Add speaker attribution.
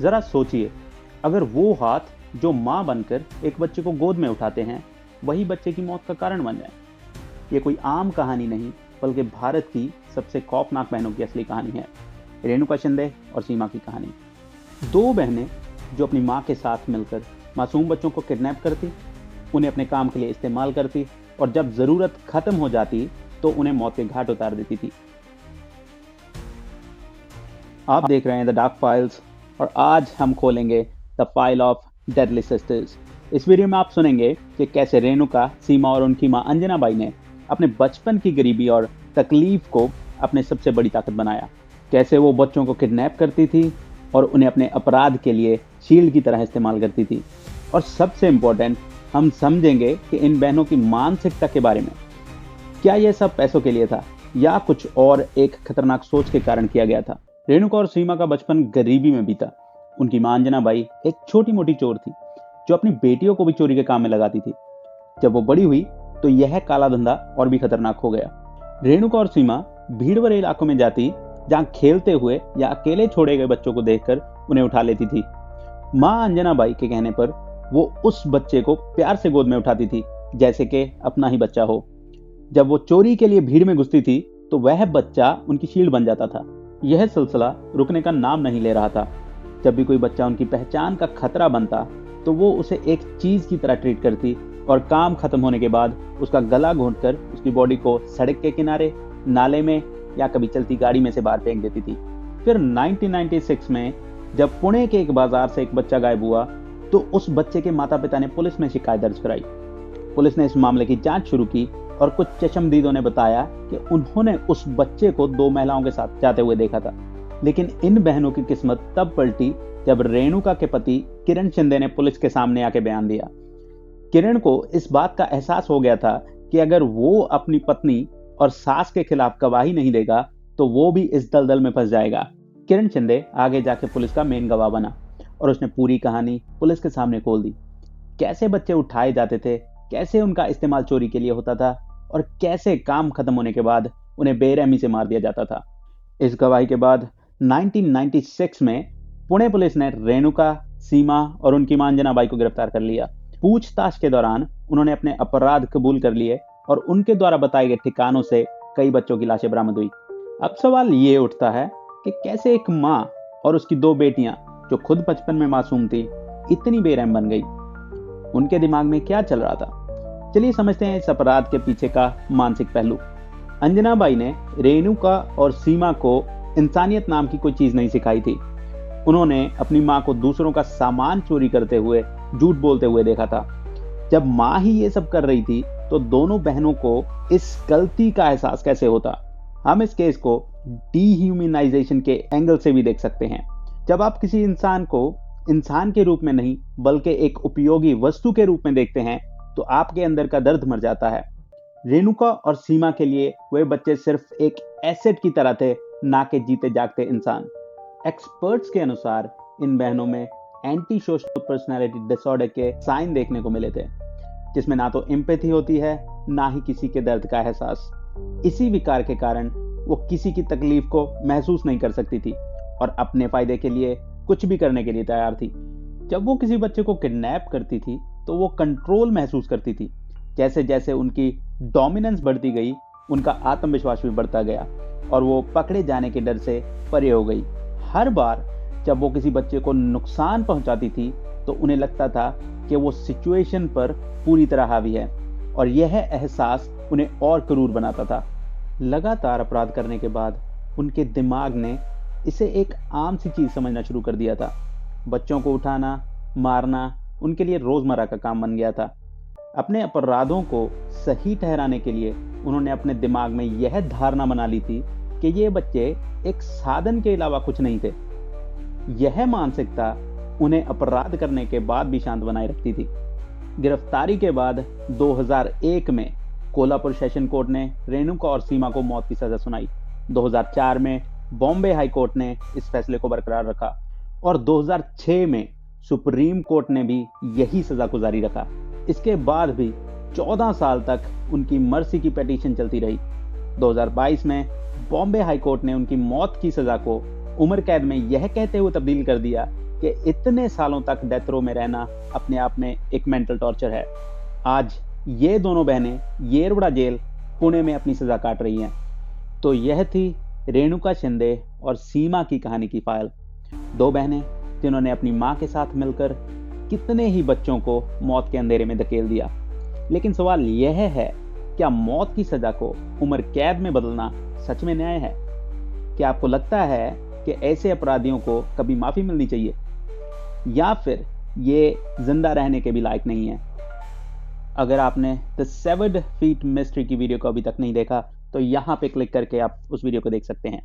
Speaker 1: जरा सोचिए, अगर वो हाथ जो माँ बनकर एक बच्चे को गोद में उठाते हैं वही बच्चे की मौत का कारण बन जाए। ये कोई आम कहानी नहीं, बल्कि भारत की सबसे खौफनाक बहनों की असली कहानी है। रेणुका शिंदे और सीमा की कहानी। दो बहनें जो अपनी माँ के साथ मिलकर मासूम बच्चों को किडनैप करती, उन्हें अपने काम के लिए इस्तेमाल करती और जब जरूरत खत्म हो जाती तो उन्हें मौत के घाट उतार देती थी। आप देख रहे हैं द डार्क फाइल्स और आज हम खोलेंगे the file of deadly sisters. इस वीडियो में आप सुनेंगे कि कैसे रेणुका, सीमा और उनकी मां अंजना बाई ने अपने बचपन की गरीबी और तकलीफ को अपने सबसे बड़ी ताकत बनाया। कैसे वो बच्चों को किडनैप करती थी और उन्हें अपने अपराध के लिए शील्ड की तरह इस्तेमाल करती थी। और सबसे इम्पोर्टेंट, हम समझेंगे कि इन बहनों की मानसिकता के बारे में। क्या यह सब पैसों के लिए था या कुछ और एक खतरनाक सोच के कारण किया गया था। रेणुका और सीमा का बचपन गरीबी में बीता। उनकी मां अंजना बाई एक छोटी मोटी चोर थी जो अपनी बेटियों को भी चोरी के काम में लगाती थी। जब वो बड़ी हुई तो यह काला धंधा और भी खतरनाक हो गया। रेणुका और सीमा भीड़ भरे इलाकों में जाती, जहां खेलते हुए या अकेले छोड़े गए बच्चों को देखकर उन्हें उठा लेती थी। मां अंजना बाई के कहने पर वो उस बच्चे को प्यार से गोद में उठाती थी, जैसे कि अपना ही बच्चा हो। जब वो चोरी के लिए भीड़ में घुसती थी तो वह बच्चा उनकी शील्ड बन जाता था। यह सिलसिला रुकने का नाम नहीं ले रहा था। जब भी कोई बच्चा उनकी पहचान का खतरा बनता तो वो उसे एक चीज की तरह ट्रीट करती और काम खत्म होने के बाद उसका गला घोंटकर उसकी बॉडी को सड़क के किनारे, नाले में या कभी चलती गाड़ी में से बाहर फेंक देती थी। फिर 1996 में जब पुणे के एक बाजार से एक बच्चा गायब हुआ तो उस बच्चे के माता पिता ने पुलिस में शिकायत दर्ज कराई। पुलिस ने इस मामले की जांच शुरू की और कुछ चश्मदीदों ने बताया कि उन्होंने उस बच्चे को दो महिलाओं के साथ जाते हुए देखा था। लेकिन इन बहनों की किस्मत तब पलटी जब रेणुका के पति किरण शिंदे ने पुलिस के सामने आके बयान दिया। किरण को इस बात का एहसास हो गया था कि अगर वो अपनी पत्नी और सास के खिलाफ गवाही नहीं देगा तो वो भी इस दलदल में फंस जाएगा। किरण शिंदे आगे जाके पुलिस का मेन गवाह बना और उसने पूरी कहानी पुलिस के सामने खोल दी। कैसे बच्चे उठाए जाते थे, कैसे उनका इस्तेमाल चोरी के लिए होता था और कैसे काम खत्म होने के बाद उन्हें बेरहमी से मार दिया जाता था। इस गवाही के बाद 1996 में पुणे पुलिस ने रेणुका, सीमा और उनकी मां अंजना बाई को गिरफ्तार कर लिया। पूछताछ के दौरान उन्होंने अपने अपराध कबूल कर लिए और उनके द्वारा बताए गए ठिकानों से कई बच्चों की लाशें बरामद हुई। अब सवाल ये उठता है कि कैसे एक माँ और उसकी दो बेटियां जो खुद बचपन में मासूम थी इतनी बेरहम बन गई। उनके दिमाग में क्या चल रहा था। चलिए समझते हैं इस अपराध के पीछे का मानसिक पहलू। अंजना बाई ने रेणुका और सीमा को इंसानियत नाम की कोई चीज नहीं सिखाई थी। उन्होंने अपनी माँ को दूसरों का सामान चोरी करते हुए, झूठ बोलते हुए देखा था। जब माँ ही ये सब कर रही थी तो दोनों बहनों को इस गलती का एहसास कैसे होता। हम इस केस को डीह्यूमनाइजेशन के एंगल से भी देख सकते हैं। जब आप किसी इंसान को इंसान के रूप में नहीं बल्कि एक उपयोगी वस्तु के रूप में देखते हैं तो आपके अंदर का दर्द मर जाता है। रेणुका और सीमा के लिए वे बच्चे सिर्फ एक एसेट की तरह थे, ना कि जीते जागते इंसान। एक्सपर्ट्स के अनुसार इन बहनों में एंटी सोशल पर्सनैलिटी डिसऑर्डर के साइन देखने को मिले थे, जिसमें ना तो एम्पैथी होती है, ना ही किसी के दर्द का एहसास। इसी विकार के कारण वो किसी की तकलीफ को महसूस नहीं कर सकती थी और अपने फायदे के लिए कुछ भी करने के लिए तैयार थी। जब वो किसी बच्चे को किडनैप करती थी तो वो कंट्रोल महसूस करती थी। जैसे जैसे उनकी डोमिनेंस बढ़ती गई, उनका आत्मविश्वास भी बढ़ता गया और वो पकड़े जाने के डर से परे हो गई। हर बार जब वो किसी बच्चे को नुकसान पहुंचाती थी तो उन्हें लगता था कि वो सिचुएशन पर पूरी तरह हावी है और यह एहसास उन्हें और क्रूर बनाता था। लगातार अपराध करने के बाद उनके दिमाग ने इसे एक आम सी चीज समझना शुरू कर दिया था। बच्चों को उठाना, मारना उनके लिए रोजमर्रा का काम बन गया था। अपने अपराधों को सही ठहराने के लिए उन्होंने अपने दिमाग में यह धारणा बना ली थी कि ये बच्चे एक साधन के अलावा कुछ नहीं थे। यह मानसिकता उन्हें अपराध करने के बाद भी शांत बनाए रखती थी। गिरफ्तारी के बाद 2001 में कोल्हापुर सेशन कोर्ट ने रेणुका और सीमा को मौत की सजा सुनाई। 2004 में बॉम्बे हाई कोर्ट ने इस फैसले को बरकरार रखा और 2006 में सुप्रीम कोर्ट ने भी यही सजा को जारी रखा। इसके बाद भी 14 साल तक उनकी मर्सी की पिटीशन चलती रही। 2022 में बॉम्बे हाई कोर्ट ने उनकी मौत की सजा को उम्र कैद में यह कहते हुए तब्दील कर दिया कि इतने सालों तक डेथ रो में रहना अपने आप में एक मेंटल टॉर्चर है। आज ये दोनों बहनें येरवड़ा जेल पुणे में अपनी सजा काट रही हैं। तो यह थी रेणुका शिंदे और सीमा की कहानी की फाइल। दो बहनें जिन्होंने अपनी मां के साथ मिलकर कितने ही बच्चों को मौत के अंधेरे में धकेल दिया। लेकिन सवाल यह है, क्या मौत की सजा को उम्र कैद में बदलना सच में न्याय है? क्या आपको लगता है कि ऐसे अपराधियों को कभी माफी मिलनी चाहिए, या फिर ये जिंदा रहने के भी लायक नहीं है? अगर आपने द सेवर्ड फीट मिस्ट्री की वीडियो को अभी तक नहीं देखा, तो यहाँ पे क्लिक करके आप उस वीडियो को देख सकते हैं।